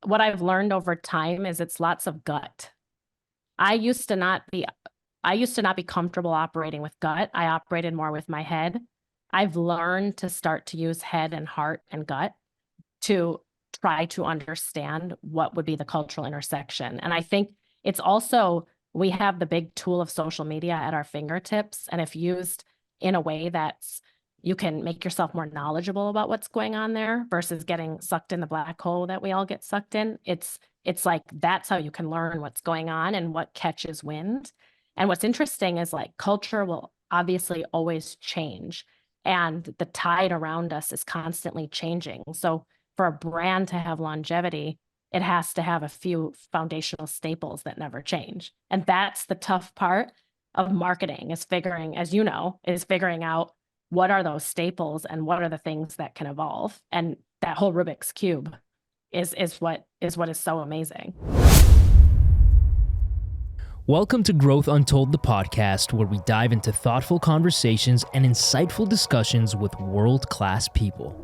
what I've learned over time is it's lots of gut. I used to not be I used to not be comfortable operating with gut. I operated more with my head. I've learned to start to use head and heart and gut to try to understand what would be the cultural intersection. And I think it's also, we have the big tool of social media at our fingertips. And if used in a way that's, you can make yourself more knowledgeable about what's going on there versus getting sucked in the black hole that we all get sucked in. It's like, that's how you can learn what's going on and what catches wind. And what's interesting is like culture will obviously always change, and the tide around us is constantly changing. So for a brand to have longevity, it has to have a few foundational staples that never change. And that's the tough part of marketing, is figuring, as you know, is figuring out what are those staples and what are the things that can evolve. And that whole Rubik's Cube is what is so amazing. Welcome to Growth Untold, the podcast, where we dive into thoughtful conversations and insightful discussions with world-class people,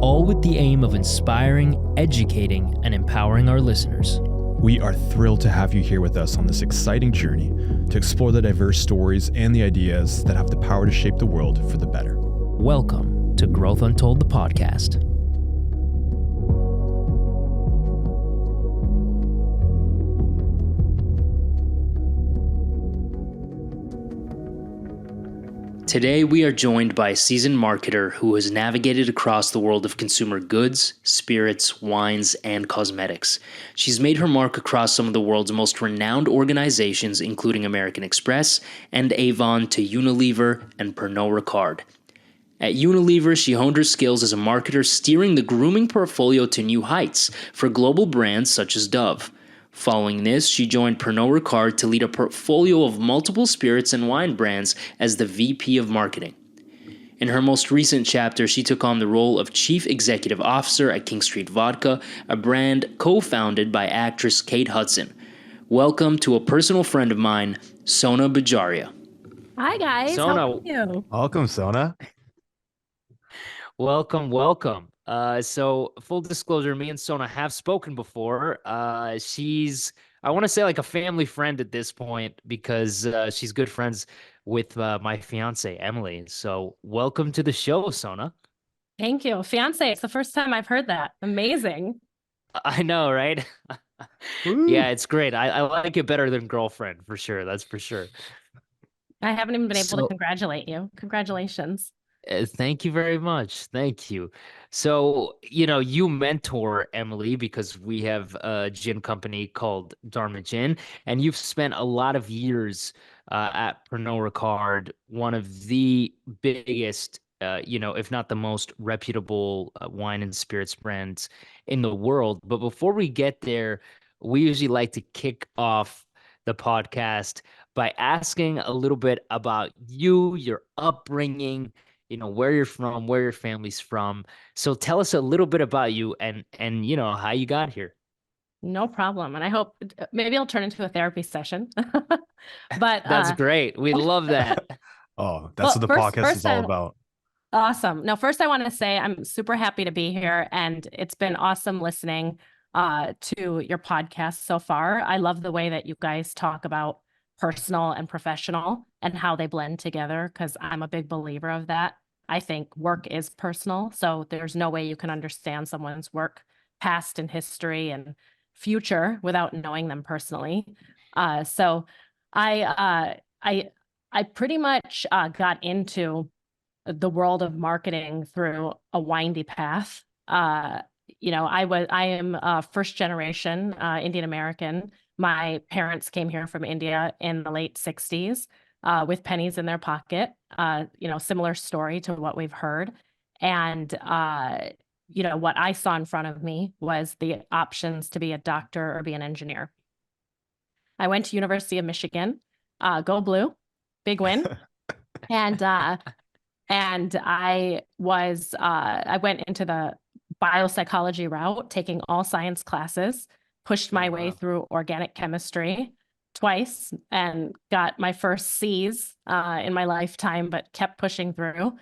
all with the aim of inspiring, educating, and empowering our listeners. We are thrilled to have you here with us on this exciting journey to explore the diverse stories and the ideas that have the power to shape the world for the better. Welcome to Growth Untold, the podcast. Today, we are joined by a seasoned marketer who has navigated across the world of consumer goods, spirits, wines, and cosmetics. She's made her mark across some of the world's most renowned organizations, including American Express and Avon, to Unilever and Pernod Ricard. At Unilever, she honed her skills as a marketer, steering the grooming portfolio to new heights for global brands such as Dove. Following this, she joined Pernod Ricard to lead a portfolio of multiple spirits and wine brands as the VP of Marketing. In her most recent chapter, she took on the role of Chief Executive Officer at King Street Vodka, a brand co-founded by actress Kate Hudson. Welcome to a personal friend of mine, Sona Bajaria. Hi, guys. Sona, how are you? Welcome, Sona. Welcome. So full disclosure, me and Sona have spoken before. She's, I want to say, like a family friend at this point, because she's good friends with my fiance, Emily. So welcome to the show, Sona. Thank you. Fiance, it's the first time I've heard that. Amazing. I know, right? Yeah, it's great. I like it better than girlfriend, for sure. That's for sure. I haven't even been able to So, congratulate you. Congratulations. Thank you very much. Thank you. So, you mentor Emily because we have a gin company called Dharma Gin, and you've spent a lot of years at Pernod Ricard, one of the biggest, if not the most reputable wine and spirits brands in the world. But before we get there, we usually like to kick off the podcast by asking a little bit about you, your upbringing, where you're from, where your family's from. So tell us a little bit about you and how you got here. No problem. And I hope maybe I'll turn into a therapy session. But That's great. We love that. Oh, that's what the podcast is all about. Awesome. Now, first I want to say I'm super happy to be here, and it's been awesome listening to your podcast so far. I love the way that you guys talk about personal and professional and how they blend together, because I'm a big believer of that. I think work is personal, so there's no way you can understand someone's work, past and history and future, without knowing them personally. So I pretty much got into the world of marketing through a windy path. I am first generation Indian American. My parents came here from India in the late 60s with pennies in their pocket, similar story to what we've heard. And, what I saw in front of me was the options to be a doctor or be an engineer. I went to University of Michigan, go blue, big win. And I went into the biopsychology route, taking all science classes, pushed my way through organic chemistry twice and got my first C's in my lifetime, but kept pushing through.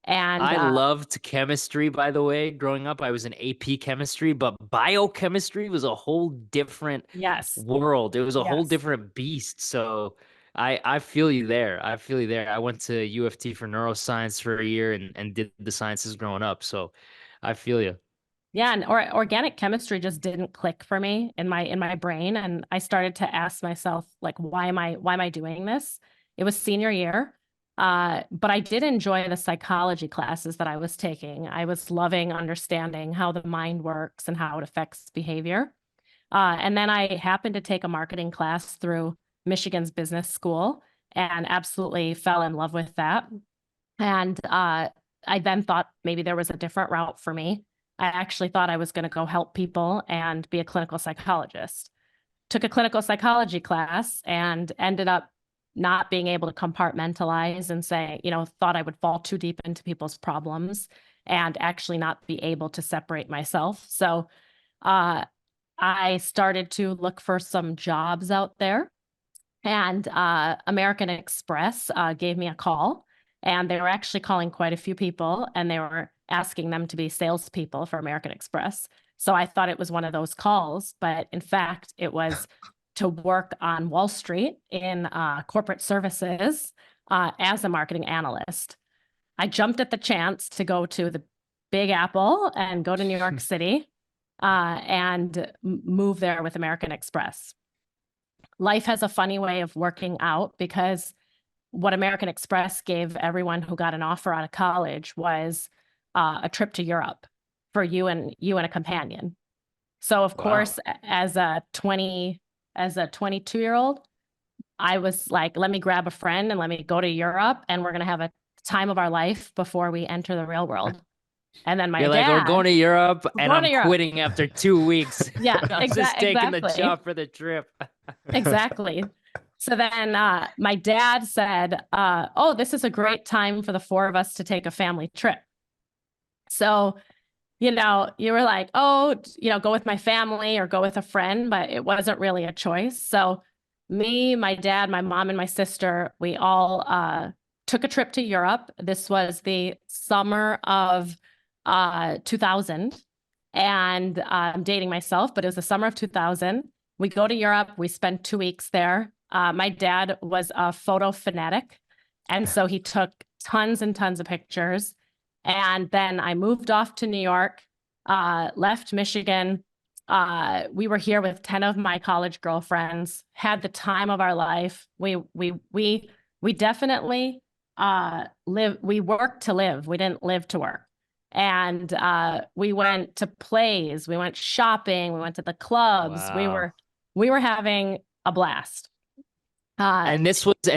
And I loved chemistry, by the way. Growing up, I was in AP chemistry, but biochemistry was a whole different yes, world. It was a whole yes. different beast. So I feel you there. I feel you there. I went to U of T for neuroscience for a year and did the sciences growing up. So I feel you. Yeah, and organic chemistry just didn't click for me in my brain, and I started to ask myself, like, why am I doing this? It was senior year, but I did enjoy the psychology classes that I was taking. I was loving understanding how the mind works and how it affects behavior. And then I happened to take a marketing class through Michigan's business school and absolutely fell in love with that. And I then thought maybe there was a different route for me. I actually thought I was going to go help people and be a clinical psychologist. Took a clinical psychology class and ended up not being able to compartmentalize and say, thought I would fall too deep into people's problems and actually not be able to separate myself. So uh, I started to look for some jobs out there, and American Express gave me a call, and they were actually calling quite a few people, and they were asking them to be salespeople for American Express. So I thought it was one of those calls, but in fact, it was to work on Wall Street in corporate services as a marketing analyst. I jumped at the chance to go to the Big Apple and go to New York City and move there with American Express. Life has a funny way of working out, because what American Express gave everyone who got an offer out of college was a trip to Europe for you and a companion. So of Wow. course, as a 22-year-old, I was like, let me grab a friend and let me go to Europe, and we're going to have a time of our life before we enter the real world. And then You're like, we're going to Europe, and I'm quitting after 2 weeks. Yeah, I'm just taking the exactly. job for the trip. Exactly. So then my dad said, oh, this is a great time for the four of us to take a family trip. So, you were like, oh, go with my family or go with a friend, but it wasn't really a choice. So me, my dad, my mom, and my sister, we all took a trip to Europe. This was the summer of 2000. And I'm dating myself, but it was the summer of 2000. We go to Europe. We spend 2 weeks there. My dad was a photo fanatic, and so he took tons and tons of pictures. And then I moved off to New York, left Michigan. We were here with 10 of my college girlfriends, had the time of our life. We definitely we worked to live. We didn't live to work. And we went to plays, we went shopping, we went to the clubs. Wow. We were having a blast. And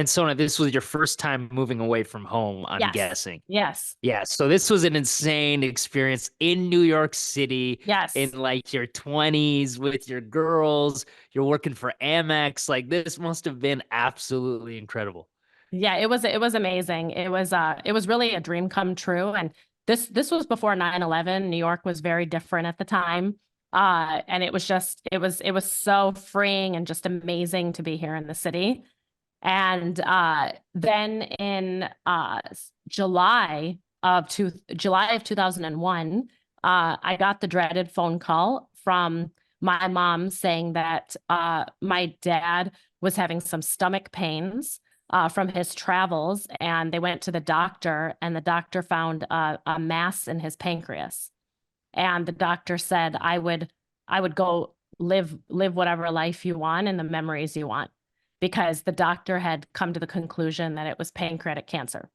Sona, this was your first time moving away from home, I'm guessing. Yes. Yeah. So this was an insane experience in New York City. Yes. In like your 20s with your girls. You're working for Amex. Like, this must have been absolutely incredible. Yeah, it was amazing. It was really a dream come true. And this was before 9/11. New York was very different at the time. And it was so freeing and just amazing to be here in the city. And then in July of 2001, I got the dreaded phone call from my mom saying that my dad was having some stomach pains from his travels, and they went to the doctor, and the doctor found a mass in his pancreas. And the doctor said, I would go live whatever life you want and the memories you want, because the doctor had come to the conclusion that it was pancreatic cancer.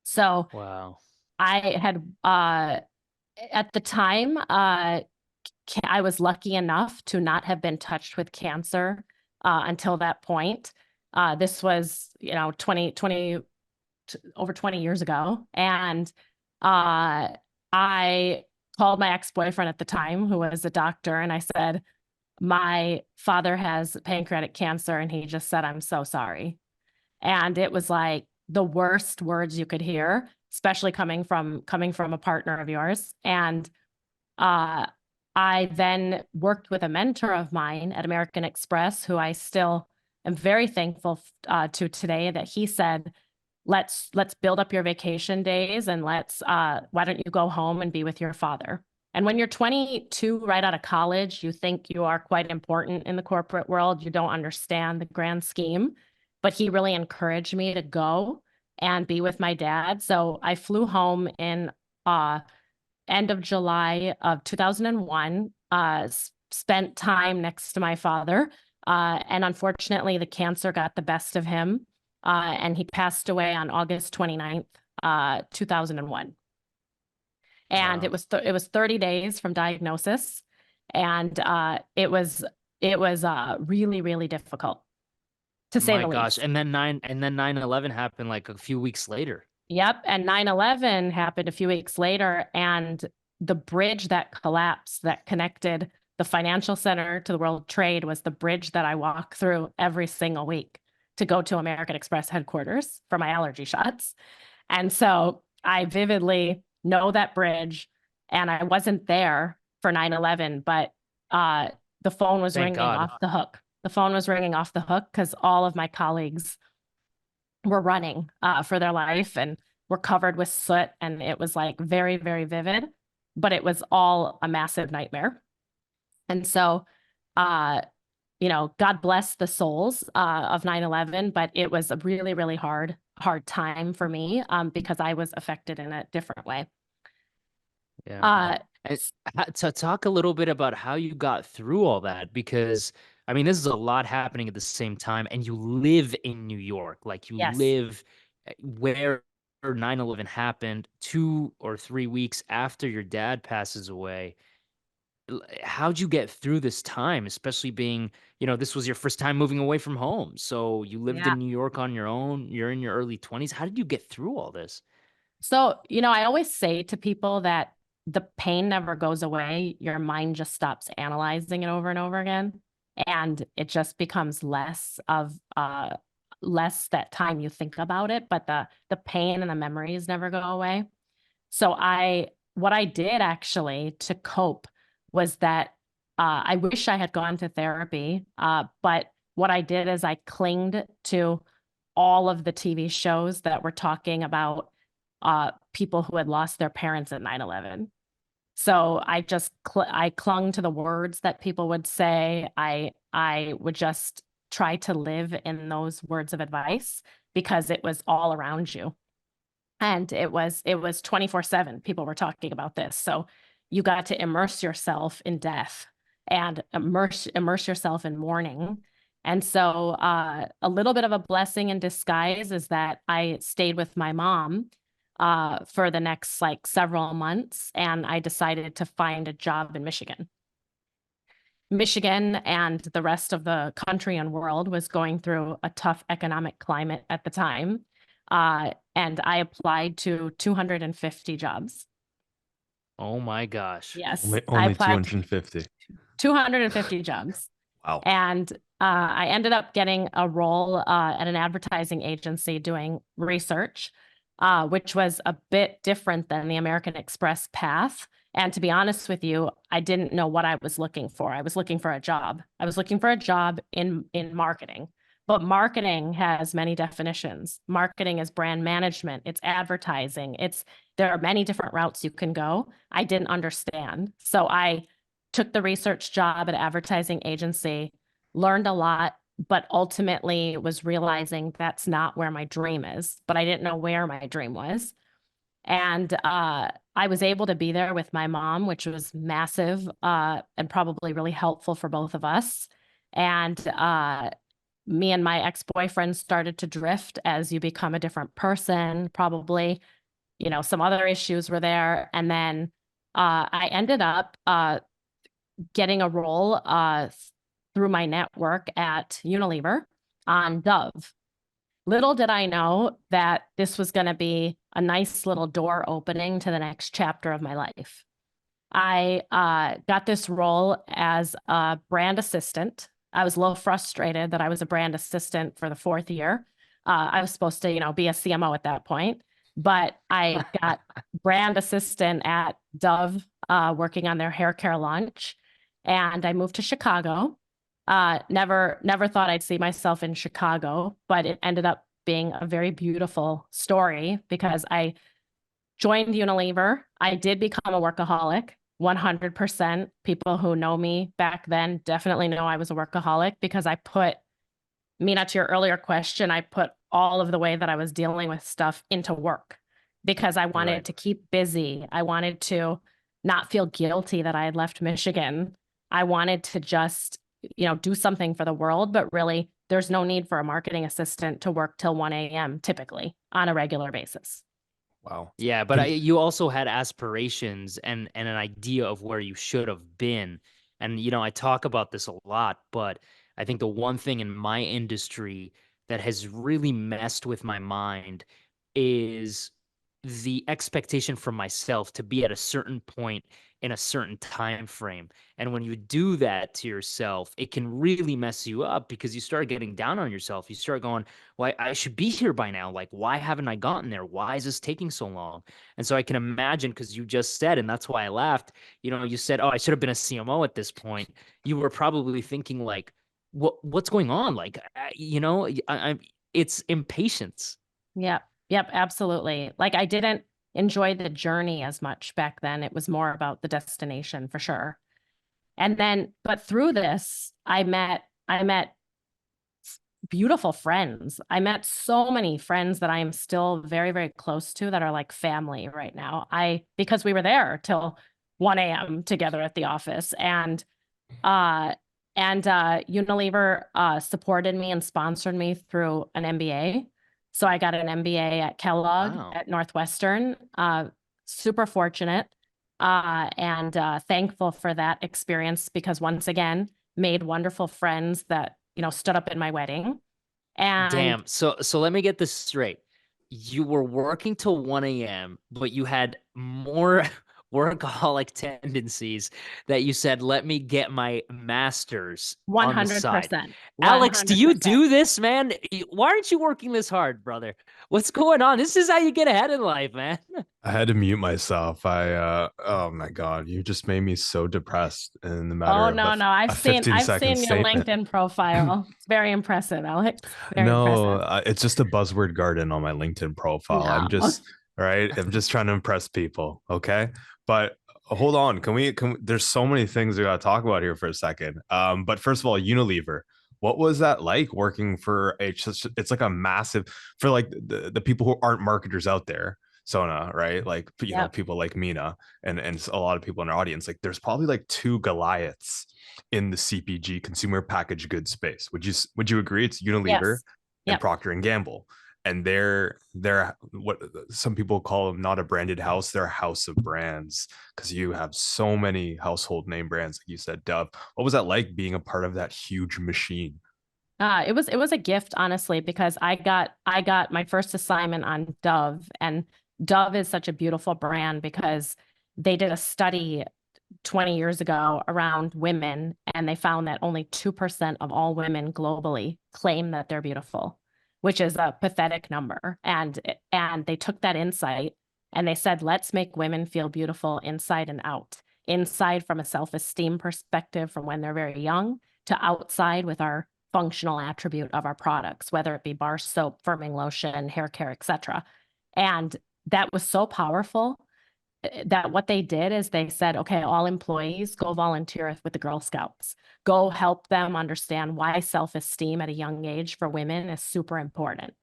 So wow. I had, at the time, I was lucky enough to not have been touched with cancer until that point. This was, over 20 years ago. And I called my ex-boyfriend at the time, who was a doctor, and I said, my father has pancreatic cancer. And he just said, I'm so sorry. And it was like the worst words you could hear, especially coming from a partner of yours. And I then worked with a mentor of mine at American Express, who I still am very thankful to today, that he said, let's build up your vacation days and why don't you go home and be with your father? And when you're 22, right out of college, you think you are quite important in the corporate world. You don't understand the grand scheme, but he really encouraged me to go and be with my dad. So I flew home in end of July of 2001, spent time next to my father. And unfortunately, the cancer got the best of him. And he passed away on August 29th, 2001. And Wow. it was 30 days from diagnosis. And it was really, really difficult, to say My the gosh. least. And then 9/11 happened like a few weeks later. Yep. And 9/11 happened a few weeks later. And the bridge that collapsed that connected the financial center to the World Trade was the bridge that I walk through every single week to go to American Express headquarters for my allergy shots. And so I vividly know that bridge, and I wasn't there for 9/11, but the phone was Thank ringing God. off the hook. The phone was ringing off the hook because all of my colleagues were running for their life and were covered with soot. And it was like very, very vivid, but it was all a massive nightmare. And so, God bless the souls of 9/11, but it was a really, really hard time for me because I was affected in a different way. Yeah. Uh, And to talk a little bit about how you got through all that, because I mean, this is a lot happening at the same time, and you live in New York, like you yes. live where 9/11 happened 2 or 3 weeks after your dad passes away. How'd you get through this time, especially being, this was your first time moving away from home. So you lived Yeah. in New York on your own, you're in your early 20s. How did you get through all this? So, I always say to people that the pain never goes away. Your mind just stops analyzing it over and over again. And it just becomes less that time you think about it, but the pain and the memories never go away. So what I did actually to cope was that I wish I had gone to therapy, but what I did is I clinged to all of the TV shows that were talking about people who had lost their parents at 9/11. So I clung to the words that people would say. I would just try to live in those words of advice because it was all around you. And it was 24/7 people were talking about this. So you got to immerse yourself in death and immerse yourself in mourning. And so a little bit of a blessing in disguise is that I stayed with my mom for the next like several months, and I decided to find a job in Michigan. Michigan and the rest of the country and world was going through a tough economic climate at the time. And I applied to 250 jobs. Oh my gosh. Yes, Only, I only applied to 250. 250 jobs. Wow. And I ended up getting a role at an advertising agency doing research, which was a bit different than the American Express path. And to be honest with you, I didn't know what I was looking for. I was looking for a job. I was looking for a job in marketing. But marketing has many definitions. Marketing is brand management, it's advertising, there are many different routes you can go. I didn't understand. So I took the research job at an advertising agency, learned a lot, but ultimately was realizing that's not where my dream is. But I didn't know where my dream was. And I was able to be there with my mom, which was massive and probably really helpful for both of us. And me and my ex-boyfriend started to drift as you become a different person, probably, some other issues were there. And then I ended up getting a role through my network at Unilever on Dove. Little did I know that this was going to be a nice little door opening to the next chapter of my life. I got this role as a brand assistant. I was a little frustrated that I was a brand assistant for the fourth year. I was supposed to, be a CMO at that point, but I got brand assistant at Dove, working on their hair care launch, and I moved to Chicago. Never thought I'd see myself in Chicago, but it ended up being a very beautiful story because I joined Unilever. I did become a workaholic, 100%. People who know me back then definitely know I was a workaholic because Mina, to your earlier question, I put all of the way that I was dealing with stuff into work because I wanted Right. to keep busy. I wanted to not feel guilty that I had left Michigan. I wanted to just, do something for the world, but really there's no need for a marketing assistant to work till 1 a.m. typically on a regular basis. Wow. Yeah, but you also had aspirations and an idea of where you should have been. And I talk about this a lot, but I think the one thing in my industry that has really messed with my mind is the expectation from myself to be at a certain point in a certain time frame. And when you do that to yourself, it can really mess you up because you start getting down on yourself. You start going, well, I should be here by now. Like, why haven't I gotten there? Why is this taking so long? And so I can imagine, because you just said, and that's why I laughed, you said, oh, I should have been a CMO at this point. You were probably thinking like, what's going on? Like, it's impatience. Yep. Yep. Absolutely. Like I didn't enjoy the journey as much back then. It was more about the destination for sure. And then, but through this, I met beautiful friends. I met so many friends that I am still very, very close to that are like family right now. Because we were there till 1 a.m. together at the office uh, Unilever supported me and sponsored me through an MBA. So I got an MBA at Kellogg Wow. at Northwestern. Super fortunate and thankful for that experience because once again, made wonderful friends that, stood up in my wedding. And Damn. So let me get this straight. You were working till 1 a.m., but you had more workaholic tendencies that you said, let me get my master's on the side. 100%, Alex, do you 100%. do this, man? Why aren't you working this hard, brother? What's going on? This is how you get ahead in life, man. I had to mute myself. Oh my God, you just made me so depressed in the matter Oh of no, no. a I've seen 15-second your statement. LinkedIn profile. It's very impressive, Alex. Very No, impressive. it's just a buzzword garden on my LinkedIn profile. No. I'm just trying to impress people. Okay. But hold on. There's so many things we got to talk about here for a second. But first of all, Unilever, what was that like working for it's like a massive, for like the people who aren't marketers out there, Sona, right? Like, Yep. people like Mina and a lot of people in our audience, like there's probably like two Goliaths in the CPG, consumer packaged goods space. Would you agree? It's Unilever Yes. and Yep. Procter and Gamble, and they're what some people call them, not a branded house, they're a house of brands, because you have so many household name brands, like you said, Dove. What was that like being a part of that huge machine? It was a gift, honestly, because I got my first assignment on Dove, and Dove is such a beautiful brand because they did a study 20 years ago around women, and they found that only 2% of all women globally claim that they're beautiful, which is a pathetic number. And they took that insight and they said, let's make women feel beautiful inside and out. Inside from a self-esteem perspective from when they're very young, to outside with our functional attribute of our products, whether it be bar soap, firming lotion, hair care, etc. And that was so powerful that what they did is they said, okay, all employees go volunteer with the Girl Scouts. Go help them understand why self-esteem at a young age for women is super important.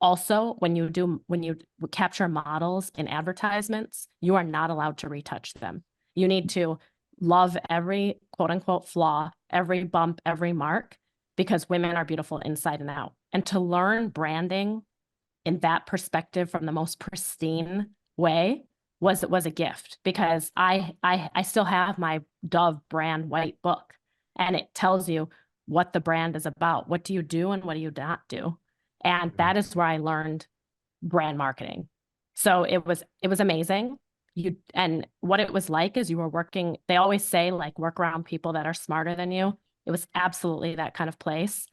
Also, when you capture models in advertisements, you are not allowed to retouch them. You need to love every quote unquote flaw, every bump, every mark, because women are beautiful inside and out. And to learn branding in that perspective from the most pristine way was a gift, because I still have my Dove brand white book, and it tells you what the brand is about. What do you do and what do you not do? And that is where I learned brand marketing. So it was amazing. And what it was like is you were working, they always say like work around people that are smarter than you. It was absolutely that kind of place.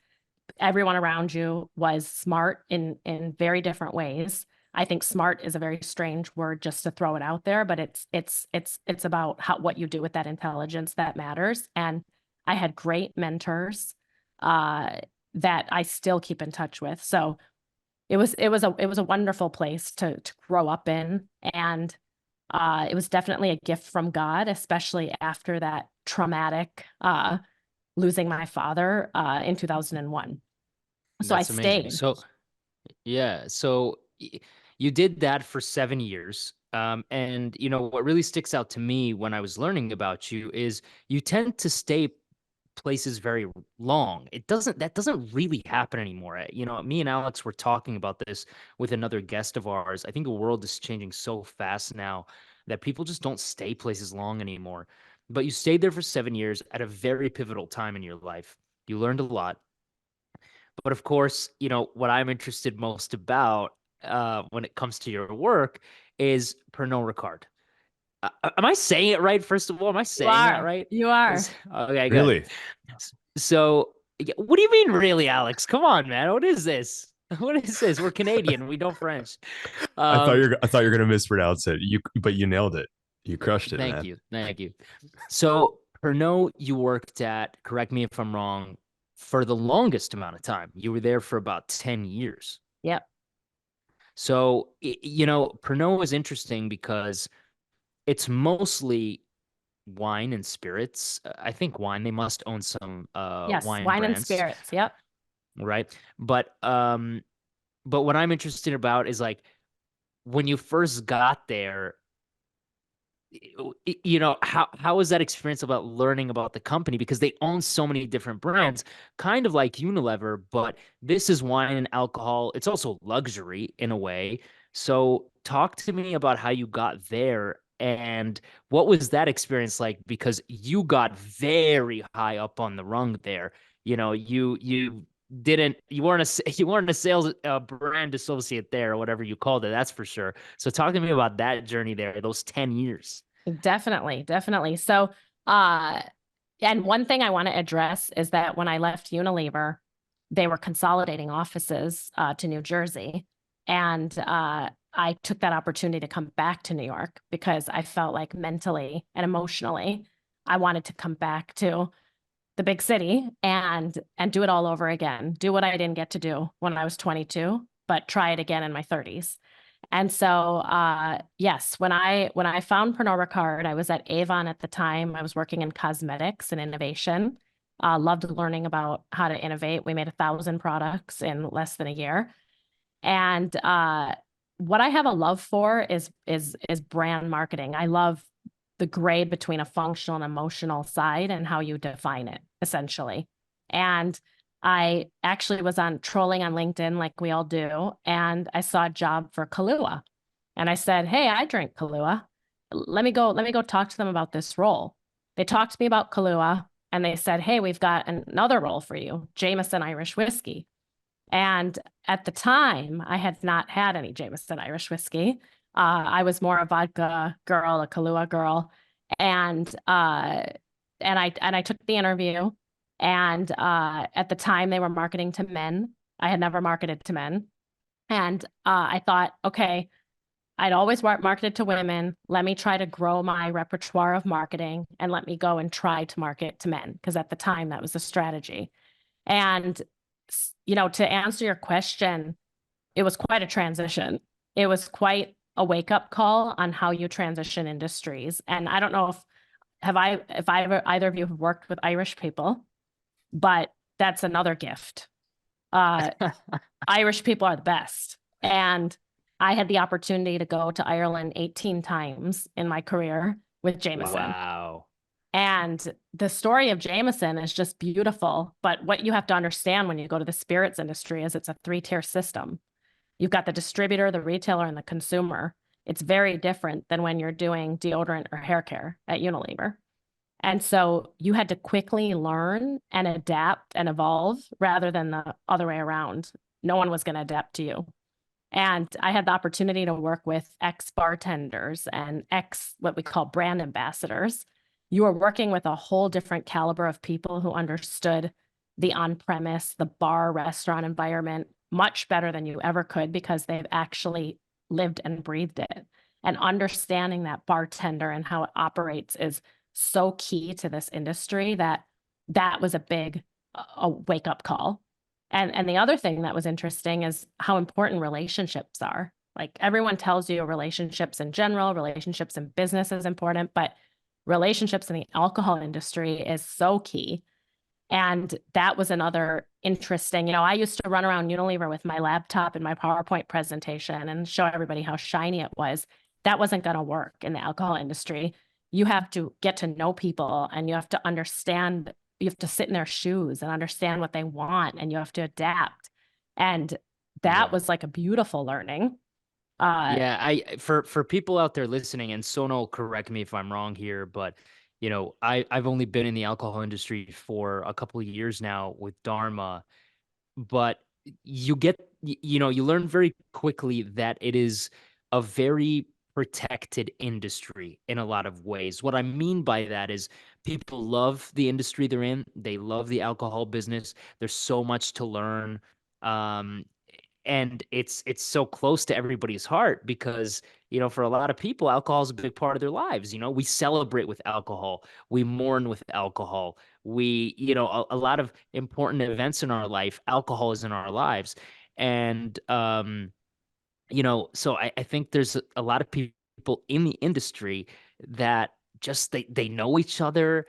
Everyone around you was smart in very different ways. I think smart is a very strange word just to throw it out there, but it's about what you do with that intelligence that matters. And I had great mentors that I still keep in touch with. So it was a wonderful place to grow up in. And it was definitely a gift from God, especially after that traumatic losing my father in 2001. So I That's amazing. stayed. So yeah, so you did that for 7 years. And what really sticks out to me when I was learning about you is you tend to stay places very long. That doesn't really happen anymore. Me and Alex were talking about this with another guest of ours. I think the world is changing so fast now that people just don't stay places long anymore. But you stayed there for 7 years at a very pivotal time in your life. You learned a lot. But of course, what I'm interested most about when it comes to your work is Pernod Ricard. Am I saying it right? First of all, am I You saying that are. right? You are. Okay, good. Really? So, yeah, what do you mean, really, Alex? Come on, man. What is this? What is this? We're Canadian. We don't French. Um, I thought you were gonna mispronounce it. But you nailed it. You crushed it, Thank man. you. Thank you. So, Pernod, you worked at, correct me if I'm wrong, for the longest amount of time. You were there for about 10 years. Yep. So, Pernod is interesting because it's mostly wine and spirits. I think wine, they must own some Yes. wine Wine and brands, spirits. Yep. right? But what I'm interested about is like when you first got there, how was that experience about learning about the company, because they own so many different brands, kind of like Unilever, but this is wine and alcohol. It's also luxury in a way. So talk to me about how you got there and what was that experience like, because you got very high up on the rung there. You weren't a sales brand associate there, or whatever you called it, that's for sure. So talk to me about that journey there, those 10 years. Definitely. Definitely. So, uh, and one thing I want to address is that when I left Unilever, they were consolidating offices to New Jersey. And I took that opportunity to come back to New York because I felt like mentally and emotionally, I wanted to come back to the big city and do it all over again. Do what I didn't get to do when I was 22, but try it again in my 30s. And so, yes, when I found Pernod Ricard, I was at Avon at the time. I was working in cosmetics and innovation. Loved learning about how to innovate. We made 1,000 products in less than a year. And what I have a love for is brand marketing. I love the grade between a functional and emotional side and how you define it, essentially. And I actually was on trolling on LinkedIn like we all do, and I saw a job for Kahlua. And I said, "Hey, I drink Kahlua. Let me go talk to them about this role." They talked to me about Kahlua and they said, "Hey, we've got another role for you, Jameson Irish whiskey." And at the time, I had not had any Jameson Irish whiskey. I was more a vodka girl, a Kahlua girl, and I took the interview. And at the time, they were marketing to men. I had never marketed to men, and I thought, okay, I'd always marketed to women. Let me try to grow my repertoire of marketing, and let me go and try to market to men, because at the time that was the strategy. And to answer your question, it was quite a transition. It was quite a wake-up call on how you transition industries. And I don't know if either of you have worked with Irish people, but that's another gift. Irish people are the best. And I had the opportunity to go to Ireland 18 times in my career with Jameson. Wow. And the story of Jameson is just beautiful. But what you have to understand when you go to the spirits industry is it's a 3-tier system. You've got the distributor, the retailer, and the consumer. It's very different than when you're doing deodorant or hair care at Unilever. And so you had to quickly learn and adapt and evolve rather than the other way around. No one was going to adapt to you. And I had the opportunity to work with ex-bartenders and what we call brand ambassadors. You are working with a whole different caliber of people who understood the on-premise, the bar, restaurant environment much better than you ever could, because they've actually lived and breathed it. And understanding that bartender and how it operates is so key to this industry that was a big wake-up call. And the other thing that was interesting is how important relationships are. Like everyone tells you relationships in general, relationships in business is important, but relationships in the alcohol industry is so key. And that was another interesting, I used to run around Unilever with my laptop and my PowerPoint presentation and show everybody how shiny it was. That wasn't going to work in the alcohol industry. You have to get to know people and you have to understand, you have to sit in their shoes and understand what they want and you have to adapt. And that Yeah. was like a beautiful learning. Yeah, for people out there listening, and Sona will correct me if I'm wrong here, but I've only been in the alcohol industry for a couple of years now with Dharma, but you learn very quickly that it is a very protected industry in a lot of ways. What I mean by that is people love the industry they're in. They love the alcohol business. There's so much to learn. Um, and it's so close to everybody's heart because for a lot of people alcohol is a big part of their lives. We celebrate with alcohol, we mourn with alcohol, we a lot of important events in our life, alcohol is in our lives. And so I think there's a lot of people in the industry that just they know each other.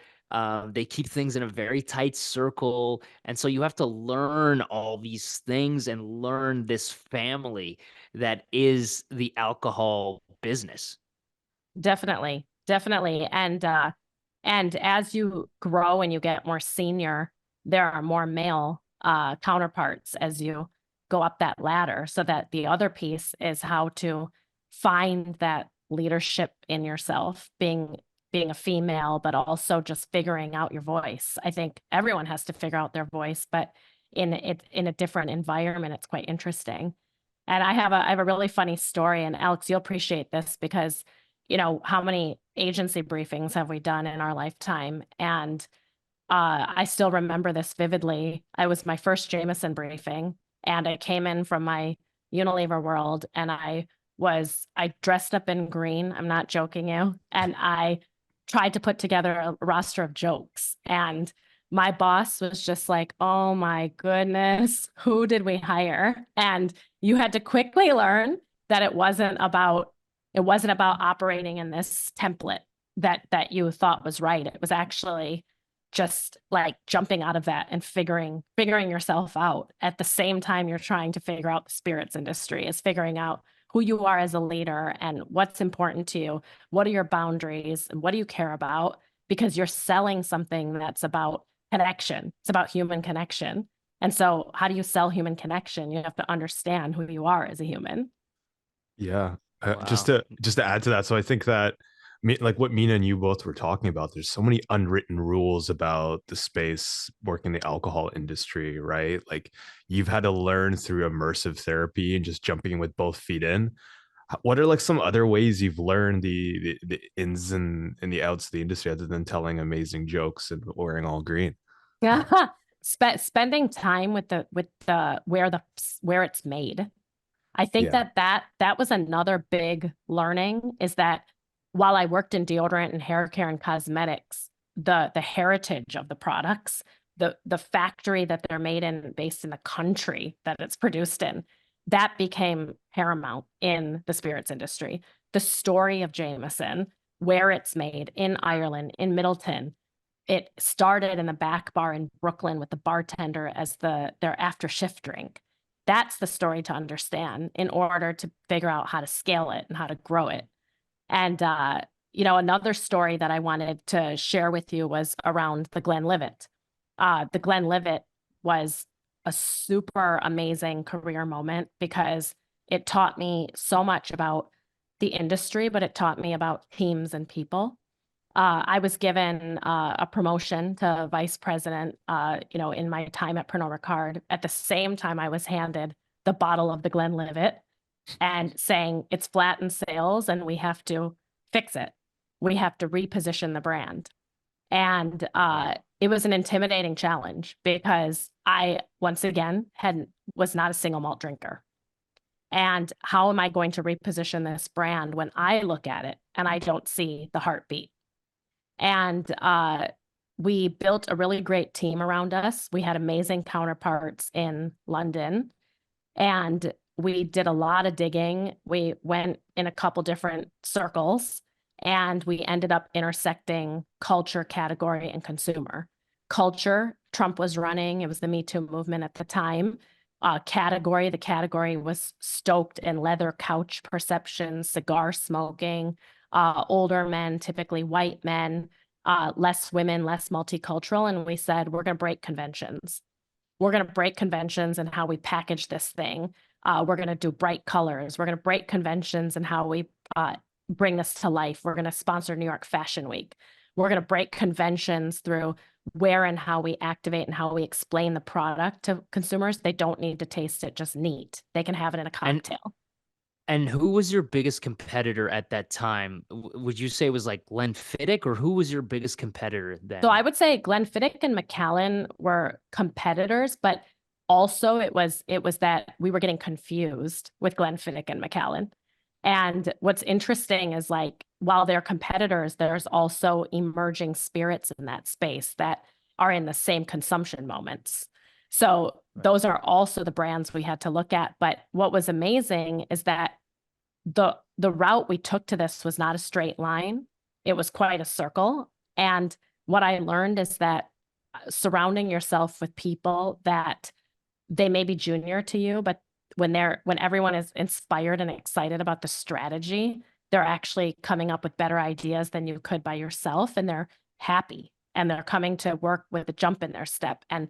They keep things in a very tight circle. And so you have to learn all these things and learn this family that is the alcohol business. Definitely, definitely. And as you grow and you get more senior, there are more male counterparts as you go up that ladder. So that the other piece is how to find that leadership in yourself, being a female, but also just figuring out your voice. I think everyone has to figure out their voice, but in a different environment, it's quite interesting. And I have a really funny story, and Alex, you'll appreciate this because how many agency briefings have we done in our lifetime? And I still remember this vividly. I was my first Jameson briefing, and I came in from my Unilever world, and I dressed up in green. I'm not joking you. And I tried to put together a roster of jokes. And my boss was just like, oh my goodness, who did we hire? And you had to quickly learn that it wasn't about operating in this template that you thought was right. It was actually just like jumping out of that and figuring yourself out at the same time you're trying to figure out the spirits industry, is figuring out who you are as a leader and what's important to you. What are your boundaries and what do you care about? Because you're selling something that's about connection. It's about human connection. And so how do you sell human connection? You have to understand who you are as a human. Yeah. Just Wow. to add to that, so I think that like what Mina and you both were talking about, there's so many unwritten rules about the space working the alcohol industry, right? Like you've had to learn through immersive therapy and just jumping with both feet in. What are like some other ways you've learned the ins and the outs of the industry other than telling amazing jokes and wearing all green? Yeah. Spending time with the where it's made. I think Yeah. that was another big learning, is that while I worked in deodorant and hair care and cosmetics, the heritage of the products, the factory that they're made in, based in the country that it's produced in, that became paramount in the spirits industry. The story of Jameson, where it's made in Ireland, in Middleton. It started in the back bar in Brooklyn with the bartender as their after shift drink. That's the story to understand in order to figure out how to scale it and how to grow it. And another story that I wanted to share with you was around the Glenlivet. The Glenlivet was a super amazing career moment because it taught me so much about the industry, but it taught me about teams and people. I was given a promotion to vice president, in my time at Pernod Ricard. At the same time, I was handed the bottle of the Glenlivet and saying it's flat in sales and we have to fix it. We have to reposition the brand. And it was an intimidating challenge because I, once again, was not a single malt drinker. And how am I going to reposition this brand when I look at it and I don't see the heartbeat? And we built a really great team around us. We had amazing counterparts in London, and we did a lot of digging. We went in a couple different circles, and we ended up intersecting culture, category, and consumer. Culture, Trump was running. It was the Me Too movement at the time. Category, the category was stoked in leather couch perceptions, cigar smoking, older men, typically white men, less women, less multicultural. And we said, we're going to break conventions. We're going to break conventions in how we package this thing. We're going to do bright colors. We're going to break conventions in how we bring this to life. We're going to sponsor New York Fashion Week. We're going to break conventions through where and how we activate and how we explain the product to consumers. They don't need to taste it just neat. They can have it in a cocktail. And who was your biggest competitor at that time? Would you say it was like Glenfiddich, or who was your biggest competitor then? So I would say Glenfiddich and Macallan were competitors, but also it was that we were getting confused with Glenfiddich and Macallan. And what's interesting is, like, while they're competitors, there's also emerging spirits in that space that are in the same consumption moments. So those are also the brands we had to look at. But what was amazing is that the route we took to this was not a straight line. It was quite a circle. And what I learned is that surrounding yourself with people that they may be junior to you, but when everyone is inspired and excited about the strategy, they're actually coming up with better ideas than you could by yourself, and they're happy and they're coming to work with a jump in their step. And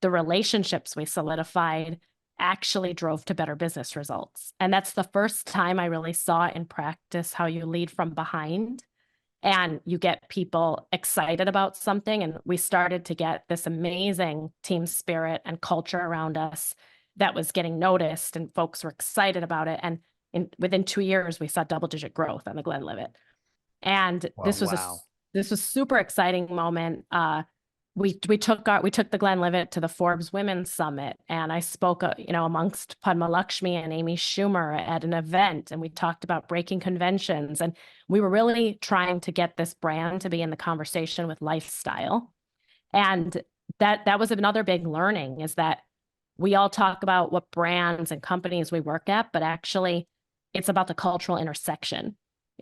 the relationships we solidified actually drove to better business results. And that's the first time I really saw in practice how you lead from behind and you get people excited about something. And we started to get this amazing team spirit and culture around us that was getting noticed, and folks were excited about it. And within 2 years, we saw double-digit growth on the Glenlivet. And this was super exciting moment. We took the Glenlivet to the Forbes Women's Summit, and I spoke, amongst Padma Lakshmi and Amy Schumer at an event, and we talked about breaking conventions, and we were really trying to get this brand to be in the conversation with lifestyle. And that was another big learning, is that we all talk about what brands and companies we work at, but actually it's about the cultural intersection.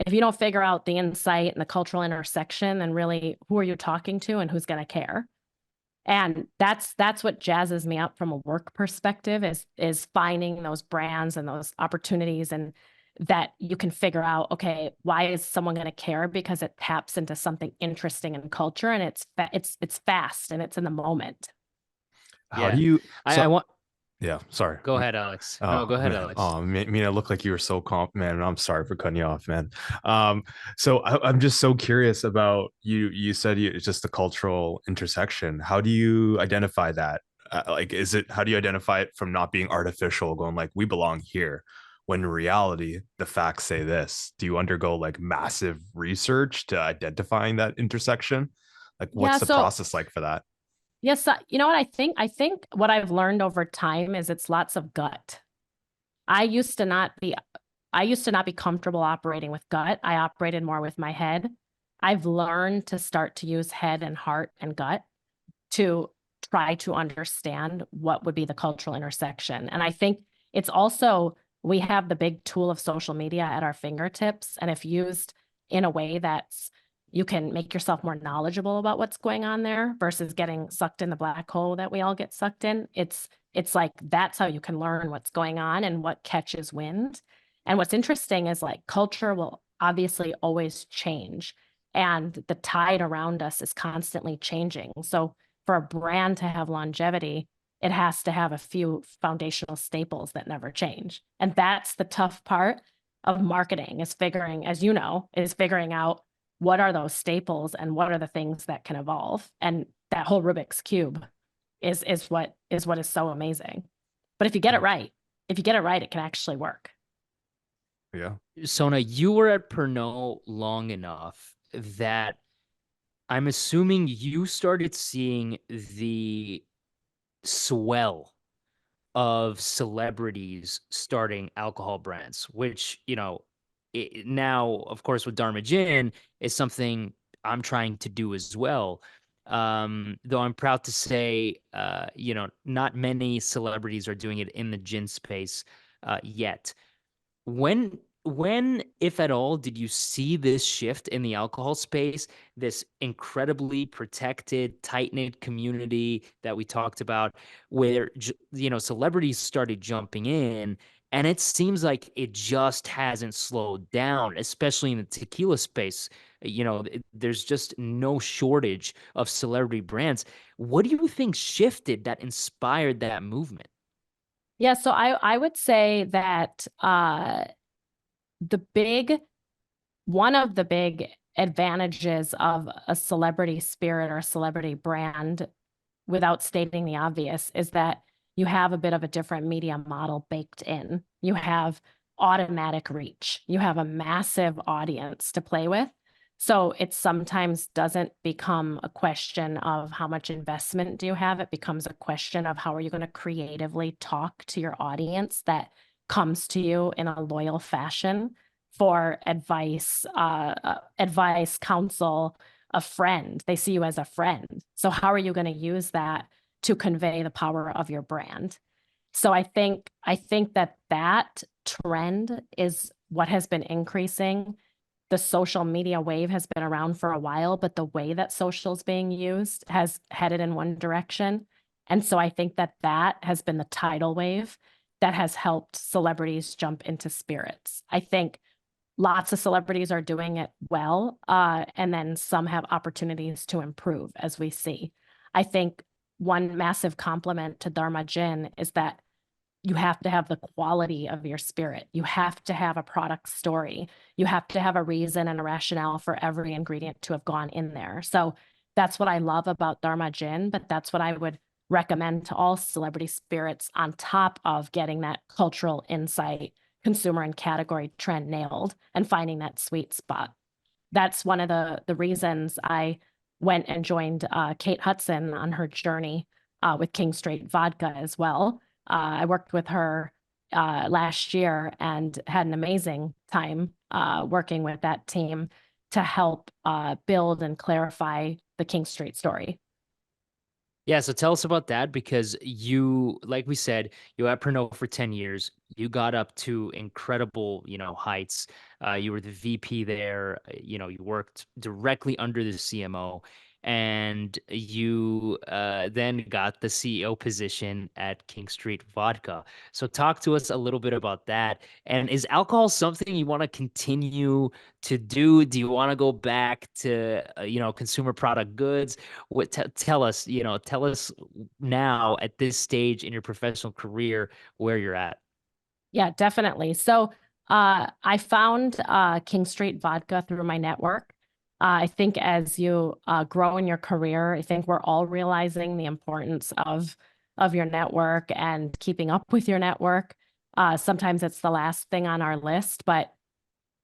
If you don't figure out the insight and the cultural intersection, then really, who are you talking to and who's going to care? And that's what jazzes me up from a work perspective, is finding those brands and those opportunities, and that you can figure out, okay, why is someone going to care? Because it taps into something interesting in culture, and it's fast and it's in the moment. How do you? I want. Yeah, sorry. Go ahead, Alex. No, go ahead, man. Alex. Oh, Mina, look like you were so calm, man. I'm sorry for cutting you off, man. So I'm just so curious about you. You said it's just the cultural intersection. How do you identify that? How do you identify it from not being artificial, going like, we belong here, when in reality, the facts say this? Do you undergo like massive research to identifying that intersection? Like, what's the process like for that? Yes, you know what I think? I think what I've learned over time is it's lots of gut. I used to not be comfortable operating with gut. I operated more with my head. I've learned to start to use head and heart and gut to try to understand what would be the cultural intersection. And I think it's also, we have the big tool of social media at our fingertips. And if used in a way that's, you can make yourself more knowledgeable about what's going on there versus getting sucked in the black hole that we all get sucked in. It's like, that's how you can learn what's going on and what catches wind. And what's interesting is, like, culture will obviously always change, and the tide around us is constantly changing. So for a brand to have longevity, it has to have a few foundational staples that never change. And that's the tough part of marketing, is figuring out what are those staples and what are the things that can evolve. And that whole Rubik's Cube is what is so amazing. But if you get it right, it can actually work. Yeah. Sona, you were at Pernod long enough that I'm assuming you started seeing the swell of celebrities starting alcohol brands, which, now, of course, with Dharma Gin is something I'm trying to do as well. Though I'm proud to say, not many celebrities are doing it in the gin space yet. When, if at all, did you see this shift in the alcohol space, this incredibly protected, tight-knit community that we talked about, where celebrities started jumping in, and it seems like it just hasn't slowed down, especially in the tequila space. There's just no shortage of celebrity brands. What do you think shifted that inspired that movement? Yeah, so I would say that the big one of the big advantages of a celebrity spirit or a celebrity brand, without stating the obvious, is that you have a bit of a different media model baked in. You have automatic reach. You have a massive audience to play with. So it sometimes doesn't become a question of how much investment do you have. It becomes a question of how are you going to creatively talk to your audience that comes to you in a loyal fashion for advice, counsel, a friend. They see you as a friend. So how are you going to use that to convey the power of your brand? So I think that trend is what has been increasing. The social media wave has been around for a while, but the way that social is being used has headed in one direction. And so I think that has been the tidal wave that has helped celebrities jump into spirits. I think lots of celebrities are doing it well, and then some have opportunities to improve, as we see. I think one massive compliment to Dharma Gin is that you have to have the quality of your spirit. You have to have a product story. You have to have a reason and a rationale for every ingredient to have gone in there. So that's what I love about Dharma Gin, but that's what I would recommend to all celebrity spirits on top of getting that cultural insight, consumer and category trend nailed and finding that sweet spot. That's one of the reasons I went and joined Kate Hudson on her journey with King Straight Vodka as well. I worked with her last year and had an amazing time working with that team to help build and clarify the King Street story. Yeah, so tell us about that because you, like we said, you were at Pernod for 10 years. You got up to incredible, heights. You were the VP there. You worked directly under the CMO, and you then got the CEO position at King Street Vodka. So talk to us a little bit about that. And is alcohol something you want to continue to do? Do you want to go back to, consumer product goods? Tell us now at this stage in your professional career where you're at. Yeah, definitely. So I found King Street Vodka through my network. I think as you grow in your career, I think we're all realizing the importance of your network and keeping up with your network. Sometimes it's the last thing on our list, but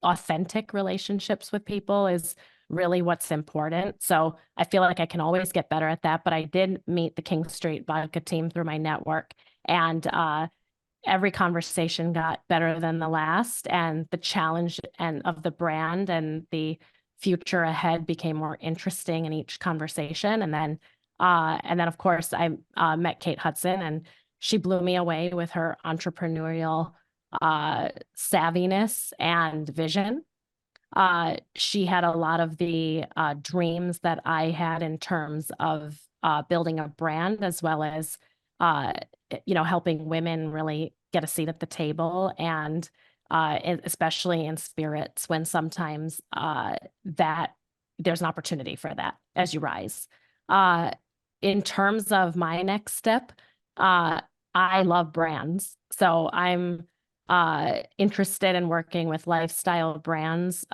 authentic relationships with people is really what's important. So I feel like I can always get better at that. But I did meet the King Street Vodka team through my network, and every conversation got better than the last, and the challenge and of the brand and the future ahead became more interesting in each conversation. And then of course I met Kate Hudson, and she blew me away with her entrepreneurial savviness and vision. She had a lot of the dreams that I had in terms of building a brand, as well as uh, helping women really get a seat at the table, and especially in spirits, when sometimes that there's an opportunity for that as you rise. Uh, in terms of my next step, I love brands, so I'm interested in working with lifestyle brands.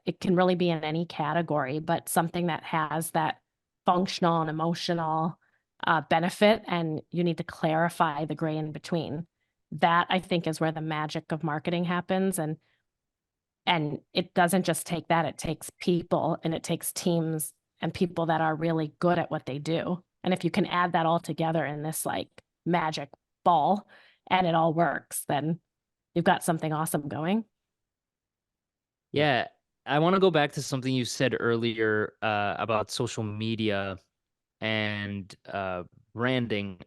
It can really be in any category, but something that has that functional and emotional benefit, and you need to clarify the gray in between. That I think is where the magic of marketing happens, and it doesn't just take that; it takes people, and it takes teams and people that are really good at what they do. And if you can add that all together in this like magic ball, and it all works, then you've got something awesome going. Yeah, I want to go back to something you said earlier about social media and branding.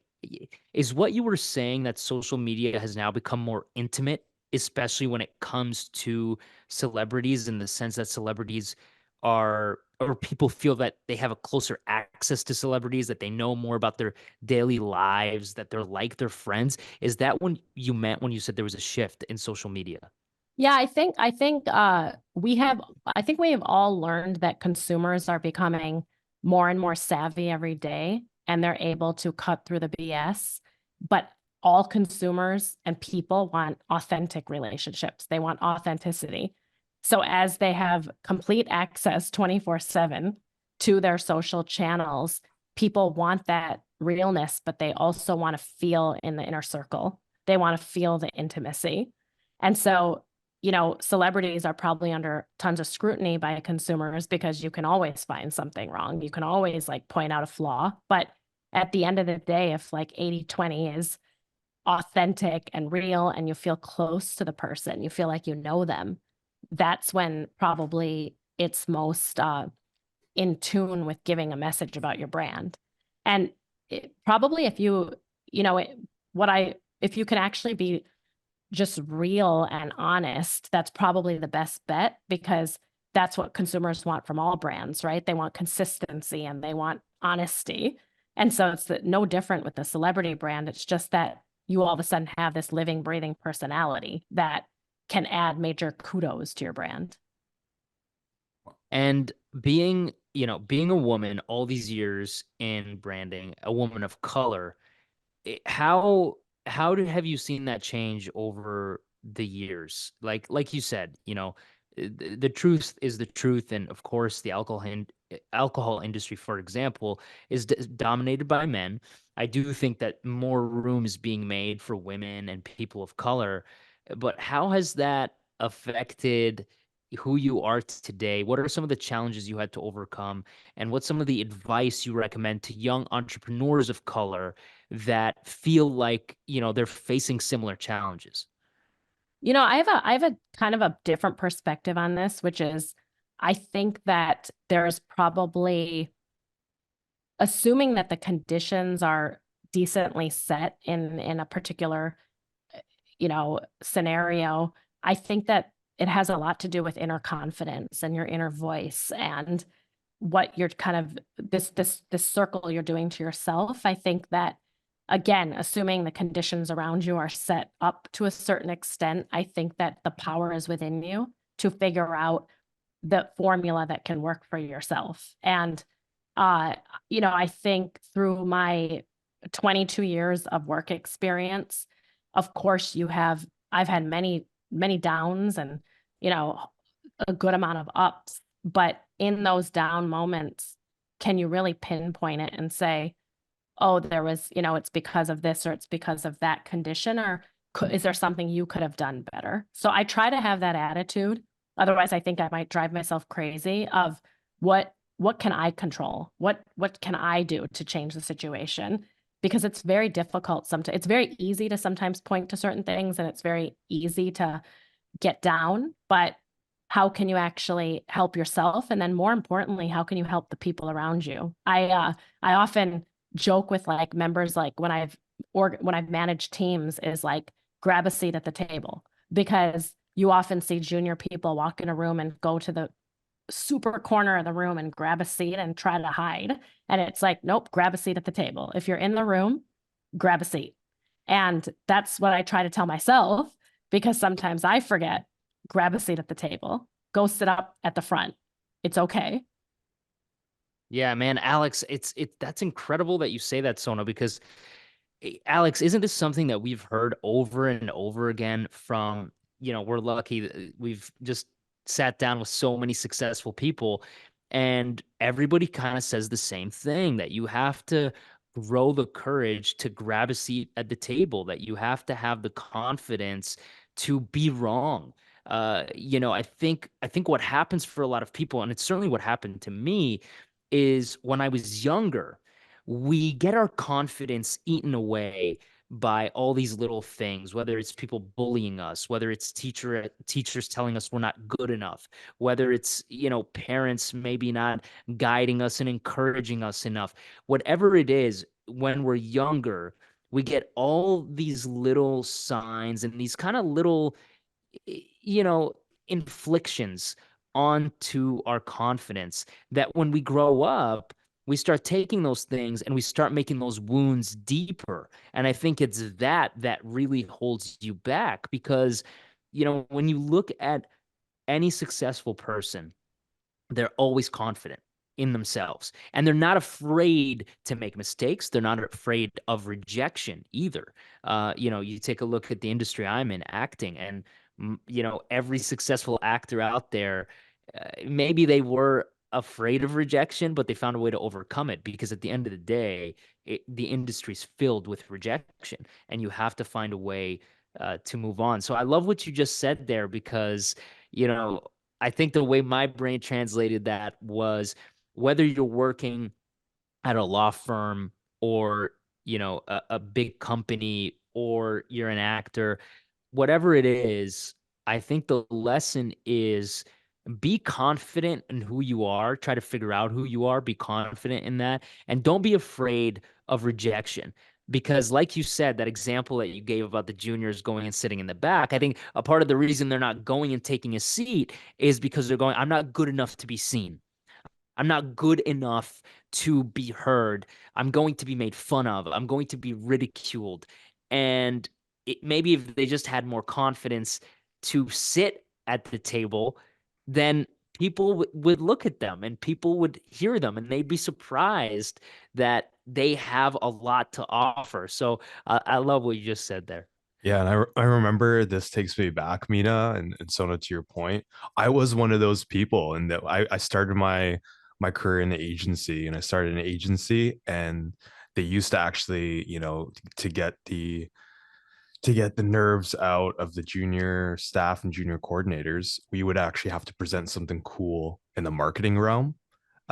Is what you were saying that social media has now become more intimate, especially when it comes to celebrities, in the sense that celebrities are, or people feel that they have a closer access to celebrities, that they know more about their daily lives, that they're like their friends? Is that when you meant when you said there was a shift in social media? Yeah, I think we have all learned that consumers are becoming more and more savvy every day and they're able to cut through the BS. But all consumers and people want authentic relationships. They want authenticity. So as they have complete access 24/7 to their social channels, people want that realness, but they also want to feel in the inner circle. They want to feel the intimacy. And so celebrities are probably under tons of scrutiny by consumers because you can always find something wrong. You can always like point out a flaw. But at the end of the day, if like 80/20 is authentic and real and you feel close to the person, you feel like you know them, that's when probably it's most in tune with giving a message about your brand. And probably if you, you know, it, what I, if you can actually be just real and honest, that's probably the best bet because that's what consumers want from all brands, right? They want consistency and they want honesty. And so it's no different with the celebrity brand. It's just that you all of a sudden have this living, breathing personality that can add major kudos to your brand. And being a woman all these years in branding, a woman of color, how have you seen that change over the years? Like you said, the truth is the truth, and of course, the alcohol industry, for example, is dominated by men. I do think that more room is being made for women and people of color, but how has that affected who you are today? What are some of the challenges you had to overcome, and what's some of the advice you recommend to young entrepreneurs of color that feel like, they're facing similar challenges? I have a kind of a different perspective on this, which is I think that there's probably assuming that the conditions are decently set in a particular scenario. I think that it has a lot to do with inner confidence and your inner voice and what you're kind of this circle you're doing to yourself. I think that again, assuming the conditions around you are set up to a certain extent, I think that the power is within you to figure out the formula that can work for yourself. And uh, I think through my 22 years of work experience, of course I've had many, many downs and, you know, a good amount of ups, but in those down moments, can you really pinpoint it and say, oh, there was, it's because of this or it's because of that condition, or is there something you could have done better? So I try to have that attitude. Otherwise, I think I might drive myself crazy of what can I control? What can I do to change the situation? Because it's very difficult sometimes. It's very easy to sometimes point to certain things and it's very easy to get down, but how can you actually help yourself? And then more importantly, how can you help the people around you? I often joke with like members, like when I've managed teams, is like grab a seat at the table, because you often see junior people walk in a room and go to the super corner of the room and grab a seat and try to hide. And it's like, nope, grab a seat at the table. If you're in the room, grab a seat. And that's what I try to tell myself, because sometimes I forget, grab a seat at the table, go sit up at the front. It's okay. Yeah, man, Alex, that's incredible that you say that, Sona, because Alex, isn't this something that we've heard over and over again from, we're lucky that we've just sat down with so many successful people, and everybody kind of says the same thing, that you have to grow the courage to grab a seat at the table, that you have to have the confidence to be wrong. I think what happens for a lot of people, and it's certainly what happened to me, is when I was younger, we get our confidence eaten away by all these little things, whether it's people bullying us, whether it's teachers telling us we're not good enough, whether it's, parents maybe not guiding us and encouraging us enough. Whatever it is, when we're younger, we get all these little signs and these kind of little, you know, inflictions onto our confidence that when we grow up, we start taking those things and we start making those wounds deeper. And I think it's that really holds you back because, when you look at any successful person, they're always confident in themselves and they're not afraid to make mistakes. They're not afraid of rejection either. You take a look at the industry I'm in, acting, and every successful actor out there, maybe they were afraid of rejection, but they found a way to overcome it because at the end of the day, the industry's filled with rejection and you have to find a way to move on. So I love what you just said there because, you know, I think the way my brain translated that was whether you're working at a law firm or, a big company or you're an actor, whatever it is, I think the lesson is be confident in who you are, try to figure out who you are, be confident in that, and don't be afraid of rejection. Because, like you said, that example that you gave about the juniors going and sitting in the back, I think a part of the reason they're not going and taking a seat is because they're going, I'm not good enough to be seen. I'm not good enough to be heard. I'm going to be made fun of. I'm going to be ridiculed. And maybe if they just had more confidence to sit at the table, then people would look at them and people would hear them and they'd be surprised that they have a lot to offer. So I love what you just said there. Yeah, and I remember this takes me back, Mina and Sona, to your point. I was one of those people, and that I started my career in the agency, and I started an agency, and they used to actually, to get the nerves out of the junior staff and junior coordinators, we would actually have to present something cool in the marketing realm.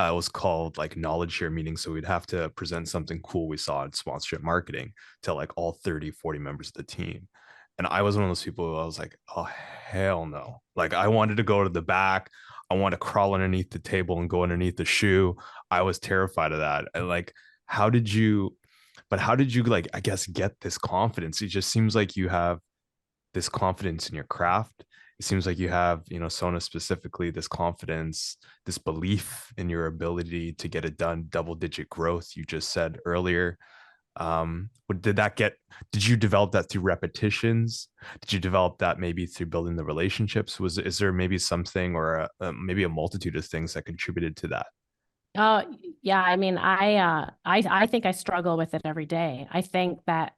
It was called like knowledge share meetings. So we'd have to present something cool we saw in sponsorship marketing to like all 30, 40 members of the team. And I was one of those people who I was like, oh, hell no. Like I wanted to go to the back. I want to crawl underneath the table and go underneath the shoe. I was terrified of that. And like, how did you, how did you like, I guess, get this confidence? It just seems like you have this confidence in your craft. It seems like you have, Sona specifically, this confidence, this belief in your ability to get it done, double digit growth. You just said earlier. Did you develop that through repetitions? Did you develop that maybe through building the relationships? Is there maybe something or maybe a multitude of things that contributed to that? Oh, yeah. I mean, I think I struggle with it every day. I think that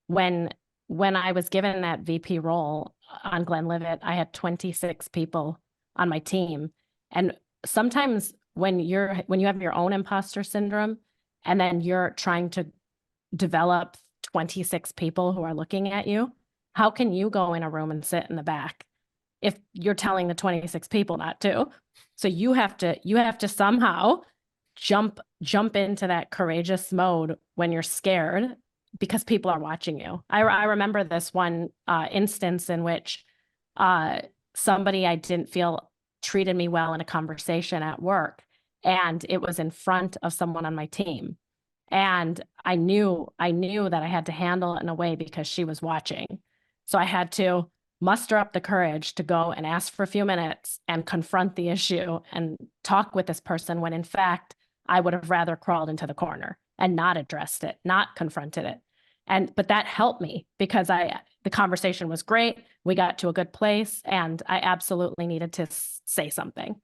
when I was given that VP role on Glenlivet, I had 26 people on my team. And sometimes when you have your own imposter syndrome and then you're trying to develop 26 people who are looking at you, how can you go in a room and sit in the back if you're telling the 26 people not to? So you have to somehow jump into that courageous mode when you're scared because people are watching you. I remember this one instance in which somebody I didn't feel treated me well in a conversation at work, and it was in front of someone on my team. And I knew that I had to handle it in a way because she was watching. So I had to muster up the courage to go and ask for a few minutes and confront the issue and talk with this person when in fact I would have rather crawled into the corner and not addressed it, not confronted it. But that helped me because the conversation was great. We got to a good place and I absolutely needed to say something.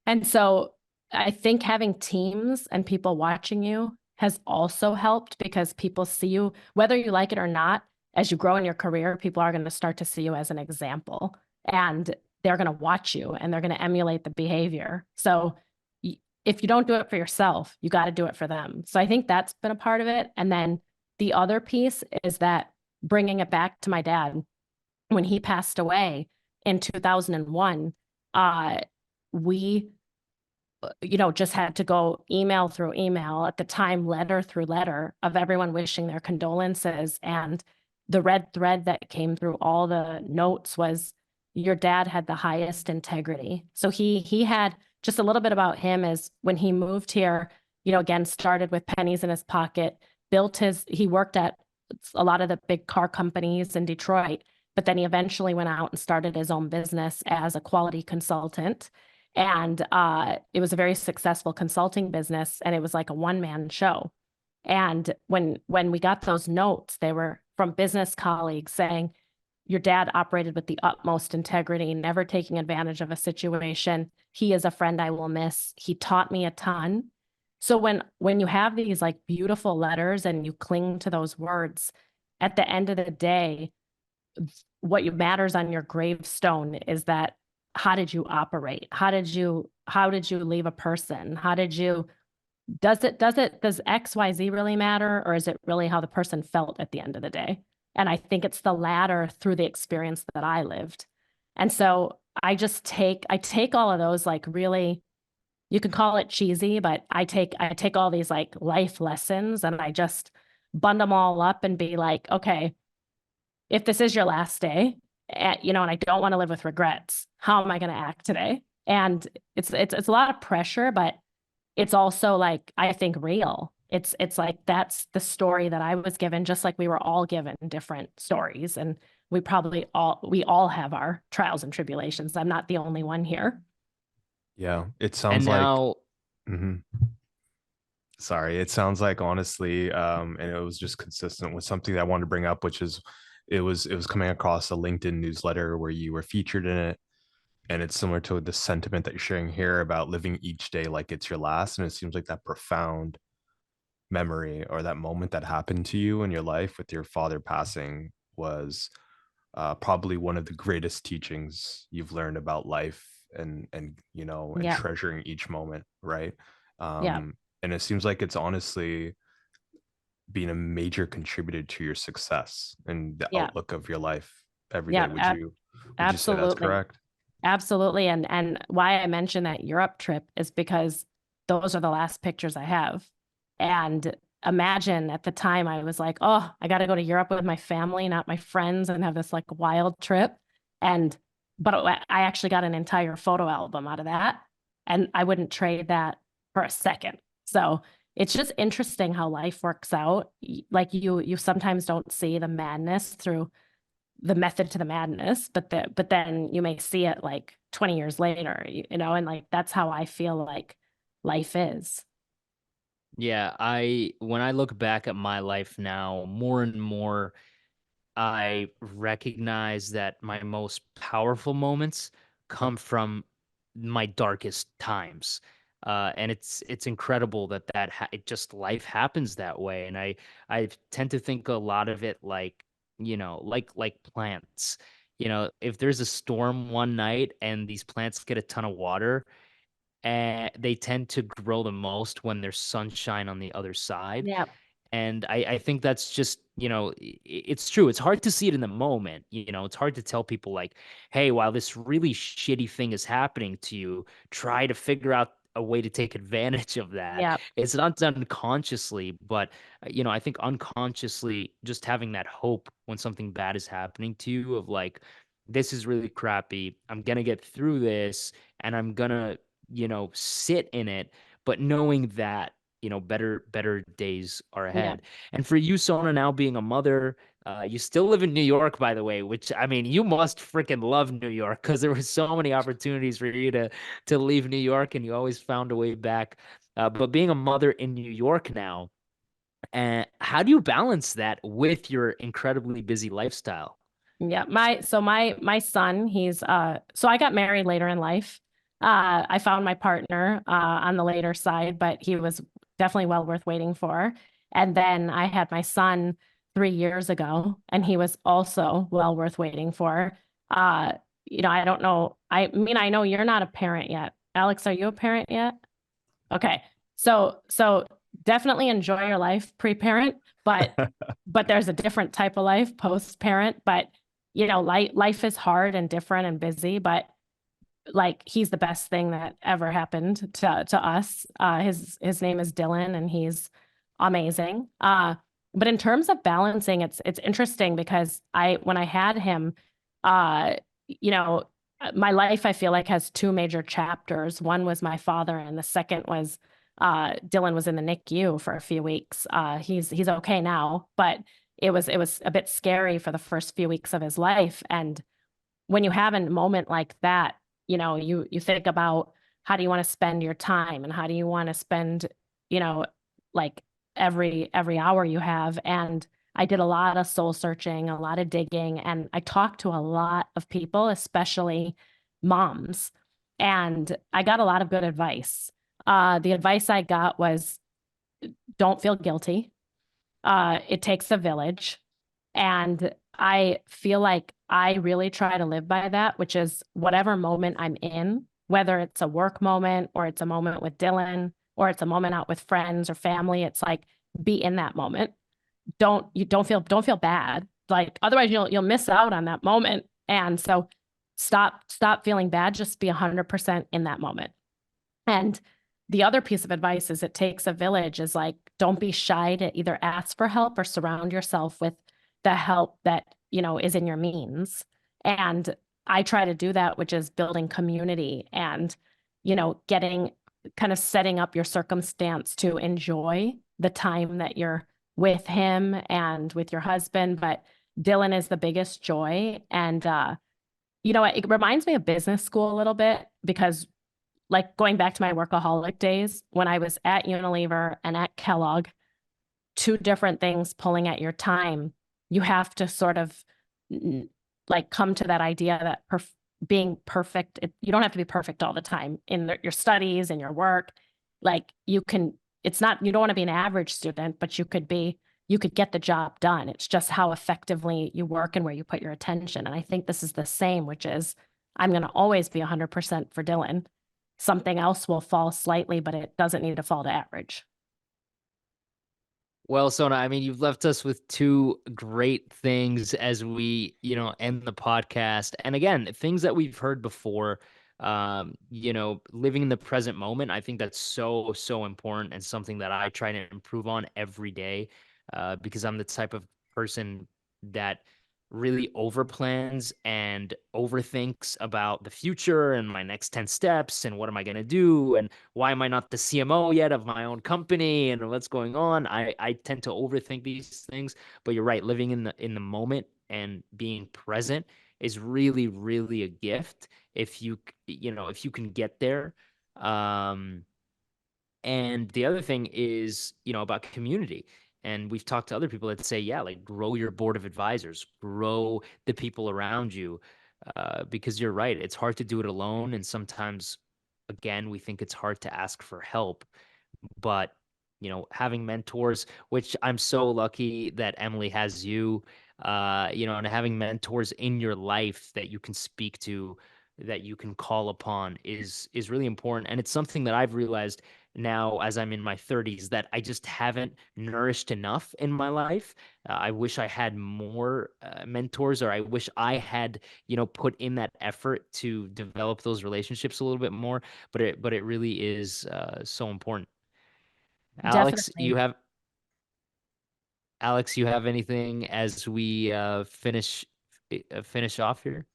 And so I think having teams and people watching you has also helped because people see you, whether you like it or not, as you grow in your career, people are going to start to see you as an example and they're going to watch you and they're going to emulate the behavior. So if you don't do it for yourself, you got to do it for them. So I think that's been a part of it. And then the other piece is that bringing it back to my dad, when he passed away in 2001, we just had to go email through email, at the time, letter through letter, of everyone wishing their condolences. And the red thread that came through all the notes was, your dad had the highest integrity. So he had, just a little bit about him is, when he moved here, again, started with pennies in his pocket, he worked at a lot of the big car companies in Detroit, but then he eventually went out and started his own business as a quality consultant. And it was a very successful consulting business, and it was like a one-man show. And when we got those notes, they were from business colleagues saying, your dad operated with the utmost integrity, never taking advantage of a situation. He is a friend I will miss. He taught me a ton. So when you have these like beautiful letters and you cling to those words, at the end of the day, what matters on your gravestone is that, how did you operate? How did you leave a person? Does XYZ really matter, or is it really how the person felt at the end of the day? And I think it's the latter, through the experience that I lived. And so I take all of those, like, really, you can call it cheesy, but I take all these like life lessons, and I just bund them all up and be like, okay, if this is your last day, and I don't want to live with regrets, how am I going to act today? And it's a lot of pressure, but it's also, like, I think, real. It's like, that's the story that I was given, just like we were all given different stories, and we all have our trials and tribulations. I'm not the only one here. Yeah, it sounds And like. now, Mhm. Sorry, it sounds like, honestly, and it was just consistent with something that I wanted to bring up, which is, it was coming across a LinkedIn newsletter where you were featured in it, and it's similar to the sentiment that you're sharing here about living each day like it's your last. And it seems like that profound memory, or that moment that happened to you in your life with your father passing, was probably one of the greatest teachings you've learned about life, and Yeah. treasuring each moment, right? Yeah. And it seems like it's honestly been a major contributor to your success and the Yeah. outlook of your life every day. Yeah. Would you say that's Absolutely. correct? Absolutely. And why I mentioned that Europe trip is because those are the last pictures I have. And imagine, at the time, I was like, oh, I got to go to Europe with my family, not my friends, and have this like wild trip. But I actually got an entire photo album out of that. And I wouldn't trade that for a second. So it's just interesting how life works out. Like, you sometimes don't see the madness through the method to the madness, but then you may see it like 20 years later, and like, that's how I feel like life is. yeah, when I look back at my life now, more and more, I recognize that my most powerful moments come from my darkest times. And it's incredible it just, life happens that way. And I tend to think a lot of it like, like plants. If there's a storm one night and these plants get a ton of water, and they tend to grow the most when there's sunshine on the other side. Yeah. And I think that's just, it's true. It's hard to see it in the moment. It's hard to tell people, like, hey, while this really shitty thing is happening to you, try to figure out a way to take advantage of that. Yeah. It's not done consciously, but, I think unconsciously, just having that hope when something bad is happening to you, of like, this is really crappy. I'm going to get through this, and I'm going to, sit in it, but knowing that, better days are Yeah. ahead. And for you, Sona, now being a mother, you still live in New York, by the way, which, I mean, you must freaking love New York, because there were so many opportunities for you to leave New York, and you always found a way back. But being a mother in New York now, and how do you balance that with your incredibly busy lifestyle? Yeah. My son, so I got married later in life. I found my partner on the later side, but he was definitely well worth waiting for. And then I had my son 3 years ago, and he was also well worth waiting for. Uh, I don't know. I mean, I know you're not a parent yet. Alex, are you a parent yet? Okay. So definitely enjoy your life pre-parent, but there's a different type of life post-parent. But life is hard and different and busy, but like he's the best thing that ever happened to us. His name is Dylan, and he's amazing. But in terms of balancing, it's interesting because when I had him, uh, you know, my life I feel like has two major chapters. One was my father, and the second was Dylan was in the NICU for a few weeks. He's okay now, but it was a bit scary for the first few weeks of his life. And when you have a moment like that, you think about how do you want to spend your time and how do you want to spend, like every hour you have. And I did a lot of soul searching, a lot of digging, and I talked to a lot of people, especially moms, and I got a lot of good advice. The advice I got was don't feel guilty. It takes a village. And I feel like I really try to live by that, which is whatever moment I'm in, whether it's a work moment or it's a moment with Dylan or it's a moment out with friends or family, it's like be in that moment. Don't feel bad. Like otherwise you'll miss out on that moment. And so stop feeling bad, just be 100% in that moment. And the other piece of advice is it takes a village is like, don't be shy to either ask for help or surround yourself with the help that, is in your means. And I try to do that, which is building community and, getting kind of setting up your circumstance to enjoy the time that you're with him and with your husband. But Dylan is the biggest joy. And, it reminds me of business school a little bit because like going back to my workaholic days, when I was at Unilever and at Kellogg, two different things pulling at your time, you have to sort of like come to that idea that being perfect, you don't have to be perfect all the time in your studies and your work. Like you don't want to be an average student, but you could get the job done. It's just how effectively you work and where you put your attention. And I think this is the same, which is I'm going to always be 100% for Dylan. Something else will fall slightly, but it doesn't need to fall to average. Well, Sona, I mean, you've left us with two great things as we, end the podcast. And again, things that we've heard before, living in the present moment. I think that's so, so important and something that I try to improve on every day, because I'm the type of person that really overplans and overthinks about the future and my next 10 steps and what am I going to do and why am I not the CMO yet of my own company and what's going on. I tend to overthink these things, but you're right, living in the moment and being present is really, really a gift if if you can get there. And the other thing is, about community. And we've talked to other people that say, yeah, like grow your board of advisors, grow the people around you, because you're right. It's hard to do it alone. And sometimes, again, we think it's hard to ask for help. But, having mentors, which I'm so lucky that Emily has you, and having mentors in your life that you can speak to, that you can call upon is really important. And it's something that I've realized now as I'm in my 30s that I just haven't nourished enough in my life. I wish I had more mentors, or I wish I had, put in that effort to develop those relationships a little bit more. But it really is so important. Alex, Definitely. You have anything as we finish off here?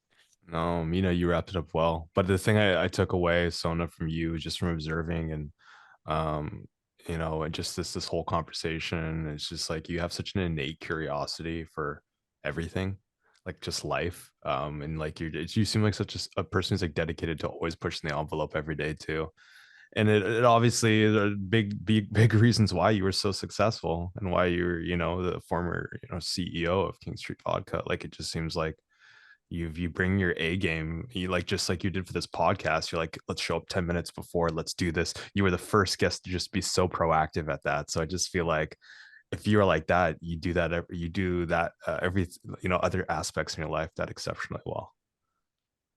No, you wrapped it up well. But the thing I took away, Sona, from you, just from observing and um, and just this whole conversation, it's just like you have such an innate curiosity for everything, like just life. And like you seem like such a person who's like dedicated to always pushing the envelope every day too. And it obviously is a big reasons why you were so successful and why you're, the former, CEO of King Street Vodka. Like it just seems like you bring your A game, you like just like you did for this podcast. You're like, let's show up 10 minutes before, let's do this. You were the first guest to just be so proactive at that. So I just feel like if you're like that, you do that every other aspects in your life that exceptionally well.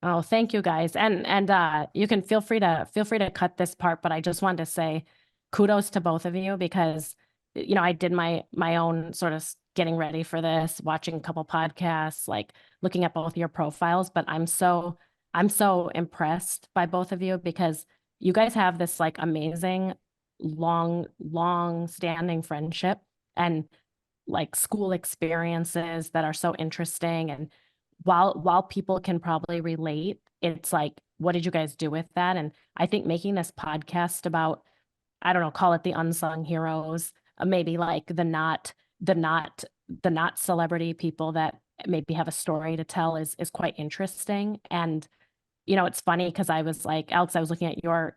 Oh, thank you guys. And you can feel free to cut this part, but I just wanted to say kudos to both of you because I did my own sort of getting ready for this, watching a couple podcasts, like looking at both your profiles, but I'm so I'm so impressed by both of you because you guys have this like amazing long standing friendship and like school experiences that are so interesting. And while people can probably relate, it's like, what did you guys do with that? And I think making this podcast about, I don't know, call it the unsung heroes, maybe like the not the not celebrity people that maybe have a story to tell is quite interesting. And it's funny because I was like, Alex, I was looking at your,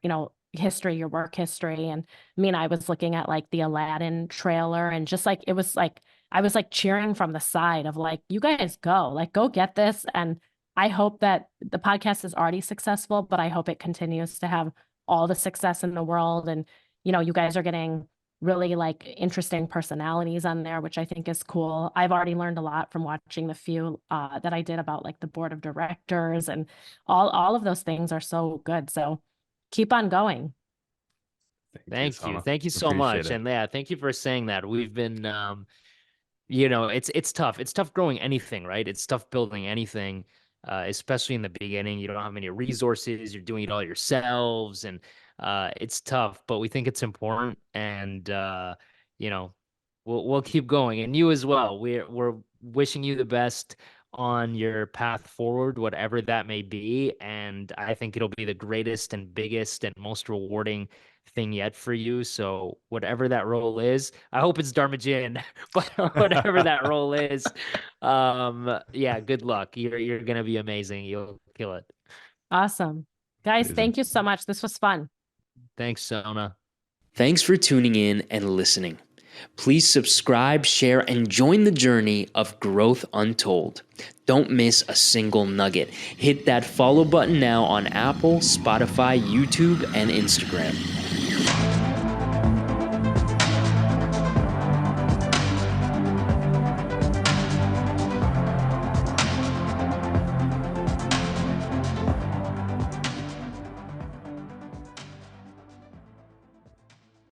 history, your work history. And me and I was looking at like the Aladdin trailer and just like, it was like, I was like cheering from the side of like, you guys go, like, go get this. And I hope that the podcast is already successful, but I hope it continues to have all the success in the world. And, you guys are getting really like interesting personalities on there, which I think is cool. I've already learned a lot from watching the few that I did about like the board of directors and all of those things are so good. So keep on going. Thank you. Sona. Thank you so Appreciate much. it. And yeah, thank you for saying that. We've been it's tough. It's tough growing anything, right? It's tough building anything, especially in the beginning. You don't have many resources. You're doing it all yourselves, and it's tough. But we think it's important, and you know, we'll keep going, and you as well. We're wishing you the best on your path forward, whatever that may be. And I think it'll be the greatest and biggest and most rewarding thing yet for you. So whatever that role is, I hope it's Darmajin, but whatever that role is, yeah, good luck. You're gonna be amazing. You'll kill it. Awesome. Guys, Amazing. thank you so much. This was fun. Thanks, Sona. Thanks for tuning in and listening. Please subscribe, share, and join the journey of growth untold. Don't miss a single nugget. Hit that follow button now on Apple, Spotify, YouTube, and Instagram.